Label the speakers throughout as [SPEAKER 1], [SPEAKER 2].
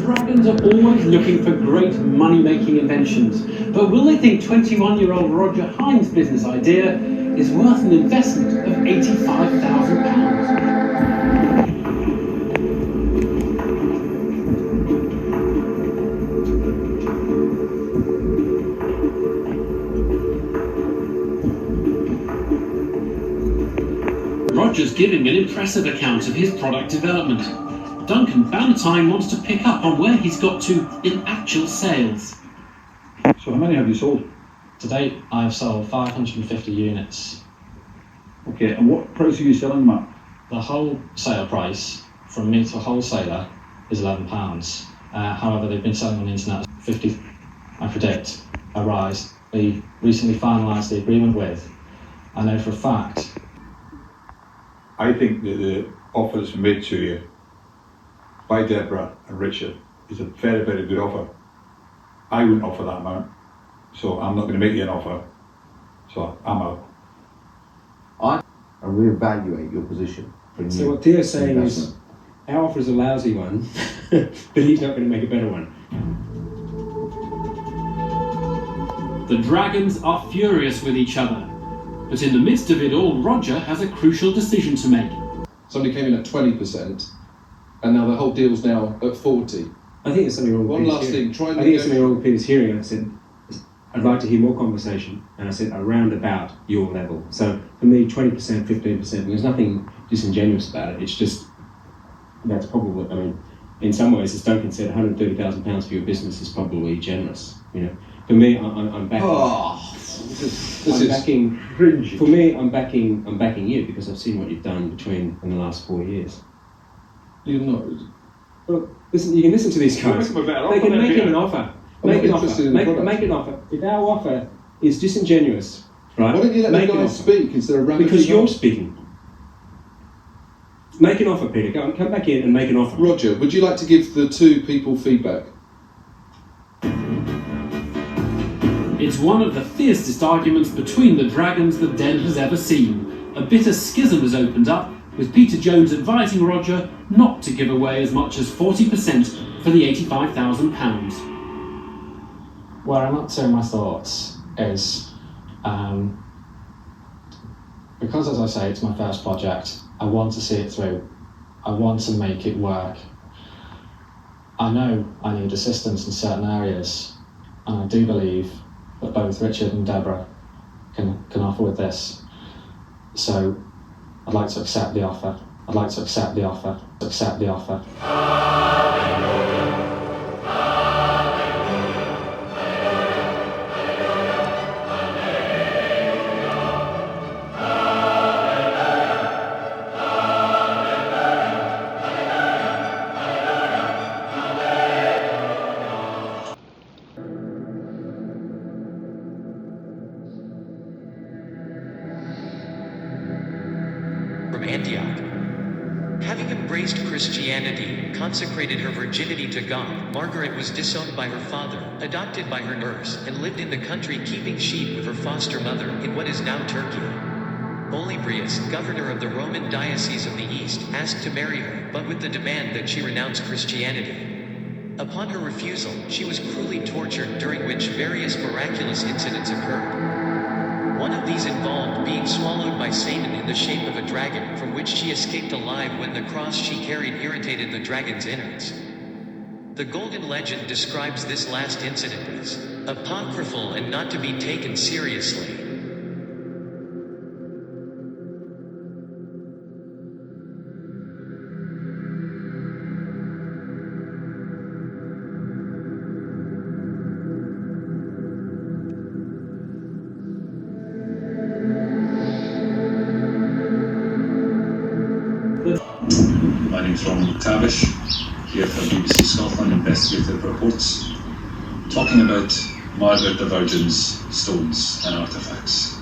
[SPEAKER 1] Dragons are always looking for great money-making inventions, but will they think 21-year-old Roger Hines' business idea is worth an investment of £85,000? Roger's giving an impressive account of his product development. Duncan Bannatyne wants to pick up on where he's got to in actual sales.
[SPEAKER 2] So how many have you sold?
[SPEAKER 3] To date, I've sold 550 units.
[SPEAKER 2] Okay, and what price are you selling them at?
[SPEAKER 3] The wholesale price from me to wholesaler is £11. However, they've been selling on the internet at 50. I predict a rise. We recently finalised the agreement with. I know for a fact.
[SPEAKER 2] I think that the offer that's made to you by Deborah and Richard is a very, very good offer. I wouldn't offer that amount, so I'm not going to make you an offer, so I'm out.
[SPEAKER 4] And reevaluate your position.
[SPEAKER 5] So what Theo's saying is, our offer is a lousy one, but he's not going to make a better one.
[SPEAKER 1] The Dragons are furious with each other, but in the midst of it all, Roger has a crucial decision to make.
[SPEAKER 6] Somebody came in at 20%, and now the whole deal's now at 40%.
[SPEAKER 5] I think there's something wrong with
[SPEAKER 6] One
[SPEAKER 5] Peter's
[SPEAKER 6] last
[SPEAKER 5] hearing.
[SPEAKER 6] thing, try and
[SPEAKER 5] I think there's something wrong with Peter's hearing. I said, I'd like to hear more conversation, and I said around about your level. So for me, 20%, 15%, there's nothing disingenuous about it. It's just, that's probably, I mean, in some ways, as Duncan said, £130,000 for your business is probably generous. You know, for me, I'm backing. I'm backing.
[SPEAKER 2] Cringy.
[SPEAKER 5] For me, I'm backing you because I've seen what you've done in the last 4 years.
[SPEAKER 6] You're not.
[SPEAKER 5] Well, listen, you can listen to these guys. They can make him an offer. Make an offer. Make an offer. If our offer is disingenuous, right?
[SPEAKER 6] Why don't you let the guys speak instead of ramming?
[SPEAKER 5] Because you're speaking. Make an offer, Peter. Come back in and make an offer.
[SPEAKER 6] Roger, would you like to give the two people feedback?
[SPEAKER 1] It's one of the fiercest arguments between the Dragons the Den has ever seen. A bitter schism has opened up, with Peter Jones advising Roger not to give away as much as 40% for the £85,000.
[SPEAKER 3] Where I'm up to in my thoughts is, because as I say, it's my first project, I want to see it through. I want to make it work. I know I need assistance in certain areas, and I do believe that both Richard and Deborah can offer with this. So I'd like to accept the offer. I'd like to accept the offer. Accept the offer.
[SPEAKER 7] From Antioch. Having embraced Christianity, consecrated her virginity to God, Margaret was disowned by her father, adopted by her nurse, and lived in the country keeping sheep with her foster mother in what is now Turkey. Olybrius, governor of the Roman Diocese of the East, asked to marry her, but with the demand that she renounce Christianity. Upon her refusal, she was cruelly tortured, during which various miraculous incidents occurred. One of these involved being swallowed by Satan in the shape of a dragon, from which she escaped alive when the cross she carried irritated the dragon's innards. The Golden Legend describes this last incident as apocryphal and not to be taken seriously.
[SPEAKER 8] My name's Ron McTavish, here for BBC Scotland Investigative Reports, talking about Margaret the Virgin's stones and artefacts.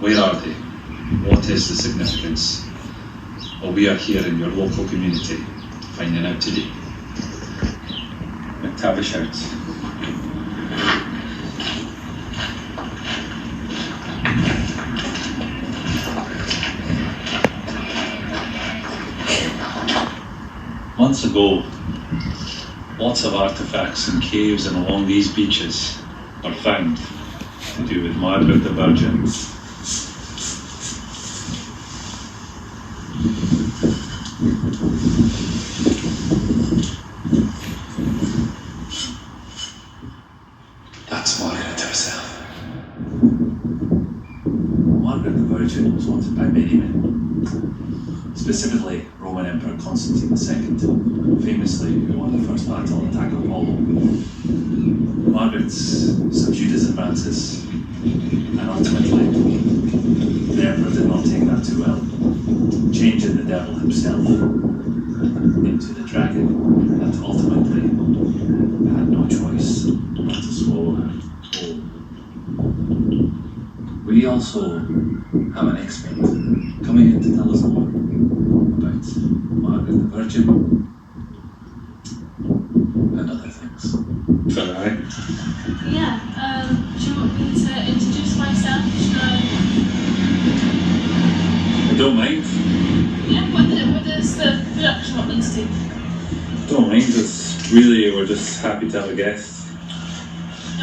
[SPEAKER 8] Where are they? What is the significance? Well, we are here in your local community, finding out today. McTavish out. Months ago, Lots of artifacts and caves and along these beaches are found to do with Margaret the Virgin. That's Margaret herself. Margaret the Virgin was wanted by many men, specifically Roman Emperor Constantine II, famously who won the first battle at Agrippolo. Margaret subdued his advances, and ultimately the emperor did not take that too well, changing the devil himself into the dragon that ultimately had no choice but to swallow her whole. We also have an expert coming in to tell us more about Margaret the Virgin and other things. Alright.
[SPEAKER 9] Yeah, do you want me to introduce myself? Should
[SPEAKER 8] I don't mind.
[SPEAKER 9] Yeah, what does the production want me to do?
[SPEAKER 8] Don't mind us. Really, we're just happy to have a guest.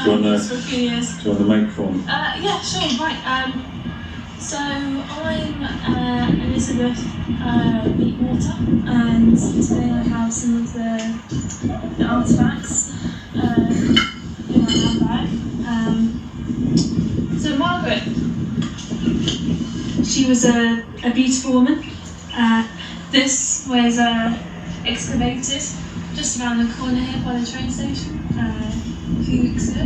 [SPEAKER 8] Do you want
[SPEAKER 9] For a few years.
[SPEAKER 8] the microphone?
[SPEAKER 9] Yeah, sure, right. So I'm Elizabeth Meatwater, and today I have some of the artifacts in my handbag. So Margaret, she was a beautiful woman. This was excavated just around the corner here by the train station a few weeks ago.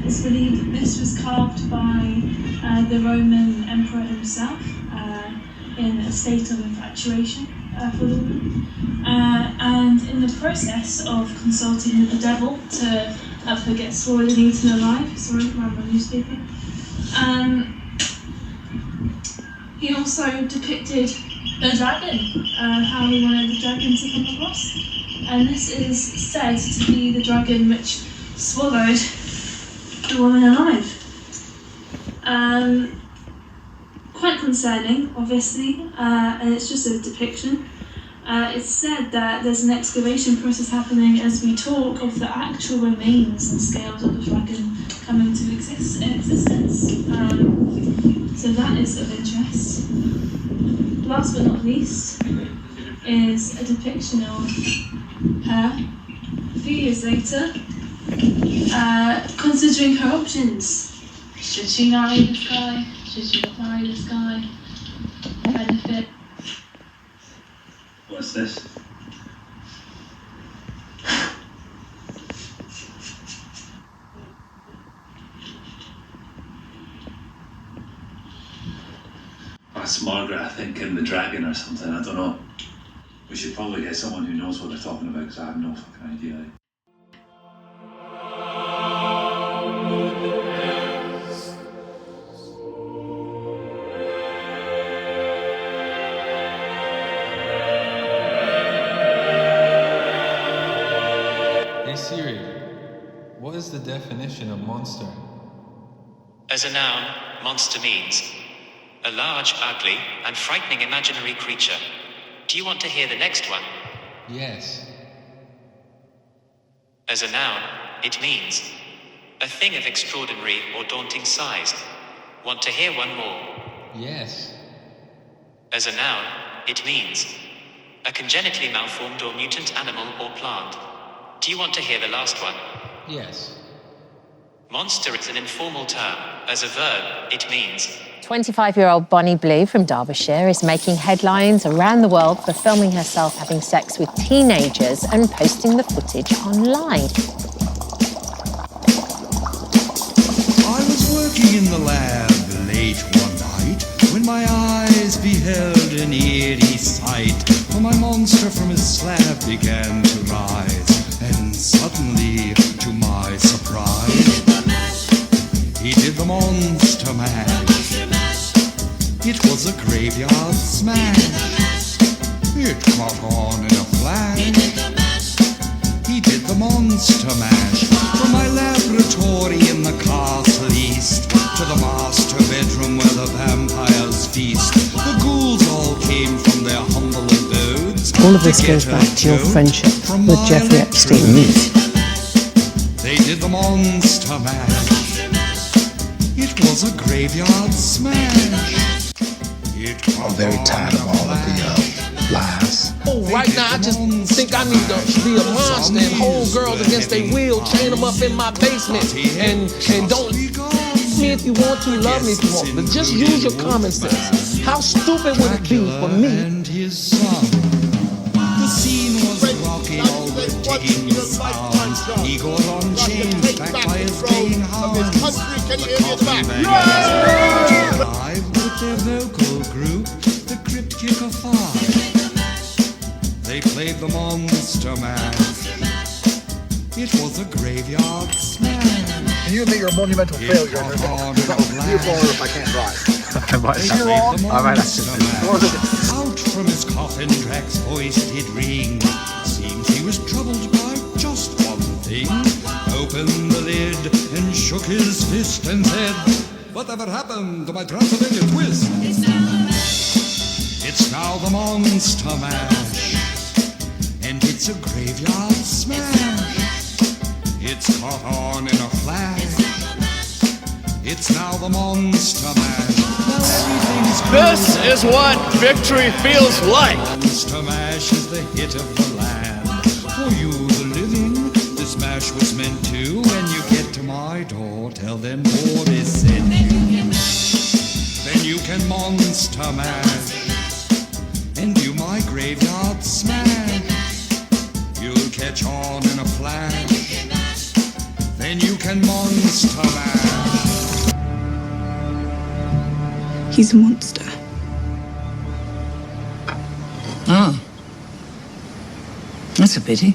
[SPEAKER 9] It's believed that this was carved by the Roman emperor himself in a state of infatuation for the woman, and in the process of consulting with the devil to have her get sworn and eaten alive. Sorry, around my newspaper. He also depicted the dragon, how he wanted the dragon to come across, and this is said to be the dragon which swallowed the woman alive. Quite concerning, obviously, and it's just a depiction. It's said that there's an excavation process happening as we talk of the actual remains and scales of the dragon coming to existence. So that is of interest. Last but not least is a depiction of her a few years later, considering her options. Should she marry this guy? Should she not marry this guy? Benefit.
[SPEAKER 8] What's this? That's Margaret, I think, in the dragon or something, I don't know. We should probably get someone who knows what they're talking about, because I have no fucking idea.
[SPEAKER 10] Hey Siri, what is the definition of monster?
[SPEAKER 7] As a noun, monster means a large, ugly, and frightening imaginary creature. Do you want to hear the next one?
[SPEAKER 10] Yes.
[SPEAKER 7] As a noun, it means a thing of extraordinary or daunting size. Want to hear one more?
[SPEAKER 10] Yes.
[SPEAKER 7] As a noun, it means a congenitally malformed or mutant animal or plant. Do you want to hear the last one?
[SPEAKER 10] Yes.
[SPEAKER 7] Monster is an informal term. As a verb, it means
[SPEAKER 11] 25-year-old Bonnie Blue from Derbyshire is making headlines around the world for filming herself having sex with teenagers and posting the footage online.
[SPEAKER 12] I was working in the lab late one night when my eyes beheld an eerie sight. For my monster from his slab began to rise, and suddenly, to my surprise, he did the monster mash. It was a graveyard smash. It caught on in a flash. He did the monster mash. From my laboratory in the castle east to the master bedroom where the vampires feast. The ghouls all came from their humble abodes.
[SPEAKER 11] All of
[SPEAKER 13] this goes back to your friendship with Jeffrey Epstein.
[SPEAKER 12] They did the Monster Mash. It was a graveyard smash.
[SPEAKER 14] I'm very tired of all of the lies.
[SPEAKER 15] Oh, right now I just think I need to be a monster and hold girls against their will, chain them up in my basement, and don't love me if you want to, love me if you want, but just use your common sense. How stupid would it be for me?
[SPEAKER 12] And his son. The scene was rocky, all were digging his sounds. He got on chains, backed by his baying hounds. Live with their vocal group, the Crypt Kicker 5. They played the Monster Mash. It was a graveyard smash.
[SPEAKER 14] And you admit you're a monumental failure. You're if I can't drive.
[SPEAKER 12] I might Out from his coffin, Drax's voice did ring. Seems he was troubled by just one thing. Opened the lid and shook his fist and said, "Whatever happened to my Transylvania twist?" It's now the Monster Mash, and it's a graveyard smash. It's caught on in a flash. It's now the Monster Mash.
[SPEAKER 15] This is what victory feels like.
[SPEAKER 12] Monster Mash is the hit of the land. For you, the living, this mash was meant to. When you get to my door, tell them Boris sent you. Then you can Monster Mash and do my graveyard smash. You'll catch on in a flash. Then you can Monster Mash.
[SPEAKER 13] He's a monster.
[SPEAKER 16] Oh. That's a pity.